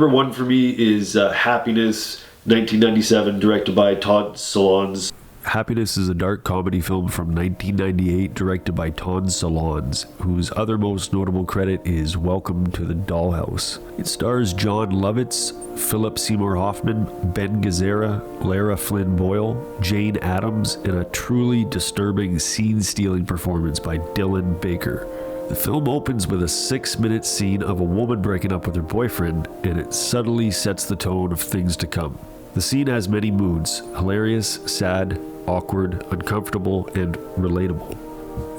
number one for me is Happiness, 1997, directed by Todd Solondz. Happiness is a dark comedy film from 1998 directed by Todd Solondz, whose other most notable credit is Welcome to the Dollhouse. It stars Jon Lovitz, Philip Seymour Hoffman, Ben Gazzara, Lara Flynn Boyle, Jane Addams, and a truly disturbing scene-stealing performance by Dylan Baker. The film opens with a 6-minute scene of a woman breaking up with her boyfriend, and it subtly sets the tone of things to come. The scene has many moods: hilarious, sad, awkward, uncomfortable, and relatable.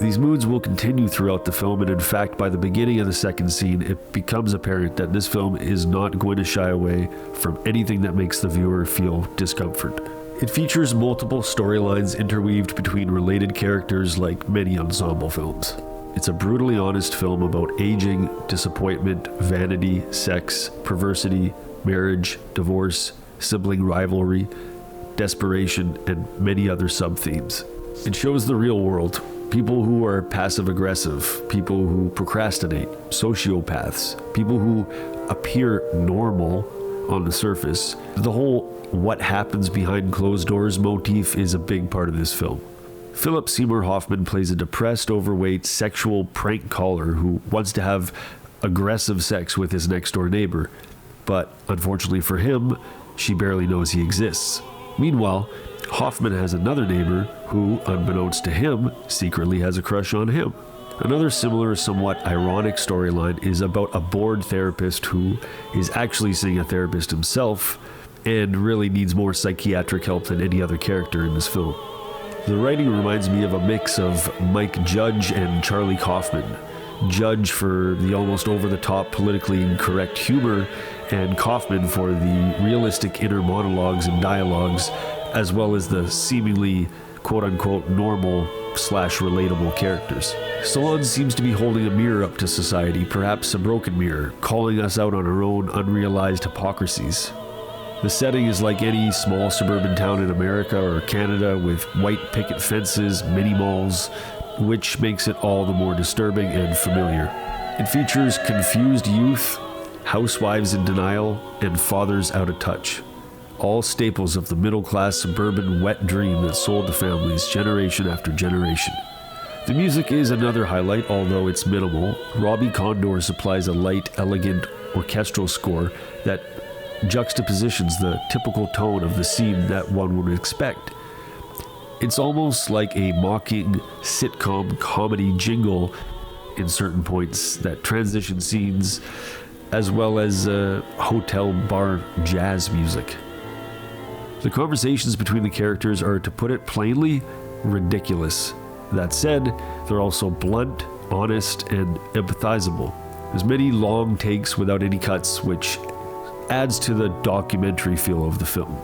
These moods will continue throughout the film, and in fact, by the beginning of the second scene, it becomes apparent that this film is not going to shy away from anything that makes the viewer feel discomfort. It features multiple storylines interweaved between related characters like many ensemble films. It's a brutally honest film about aging, disappointment, vanity, sex, perversity, marriage, divorce, sibling rivalry, desperation, and many other sub-themes. It shows the real world, people who are passive-aggressive, people who procrastinate, sociopaths, people who appear normal on the surface. The whole what happens behind closed doors motif is a big part of this film. Philip Seymour Hoffman plays a depressed, overweight, sexual prank caller who wants to have aggressive sex with his next-door neighbor, but unfortunately for him, she barely knows he exists. Meanwhile, Hoffman has another neighbor who, unbeknownst to him, secretly has a crush on him. Another similar, somewhat ironic storyline is about a bored therapist who is actually seeing a therapist himself and really needs more psychiatric help than any other character in this film. The writing reminds me of a mix of Mike Judge and Charlie Kaufman. Judge for the almost over-the-top politically incorrect humor, and Kaufman for the realistic inner monologues and dialogues, as well as the seemingly quote-unquote normal/relatable characters. Solondz seems to be holding a mirror up to society, perhaps a broken mirror, calling us out on our own unrealized hypocrisies. The setting is like any small suburban town in America or Canada, with white picket fences, mini malls, which makes it all the more disturbing and familiar. It features confused youth, housewives in denial, and fathers out of touch. All staples of the middle-class suburban wet dream that sold to families generation after generation. The music is another highlight, although it's minimal. Robbie Condor supplies a light, elegant orchestral score that juxtapositions the typical tone of the scene that one would expect. It's almost like a mocking sitcom comedy jingle in certain points that transition scenes, as well as hotel bar jazz music. The conversations between the characters are, to put it plainly, ridiculous. That said, they're also blunt, honest, and empathizable. There's many long takes without any cuts, which adds to the documentary feel of the film.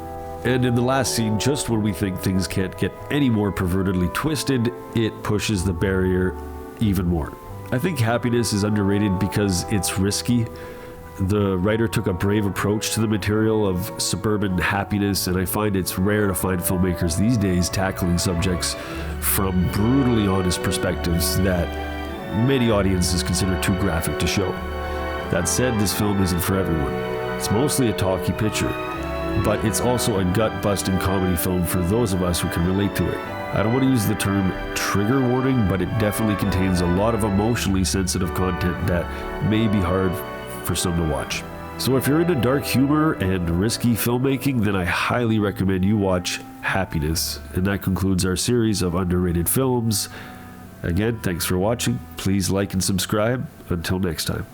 And in the last scene, just when we think things can't get any more pervertedly twisted, it pushes the barrier even more. I think Happiness is underrated because it's risky. The writer took a brave approach to the material of suburban happiness, and I find it's rare to find filmmakers these days tackling subjects from brutally honest perspectives that many audiences consider too graphic to show. That said, this film isn't for everyone. It's mostly a talky picture, but it's also a gut-busting comedy film for those of us who can relate to it. I don't want to use the term trigger warning, but it definitely contains a lot of emotionally sensitive content that may be hard for some to watch. So if you're into dark humor and risky filmmaking, then I highly recommend you watch Happiness. And that concludes our series of underrated films. Again, thanks for watching. Please like and subscribe. Until next time.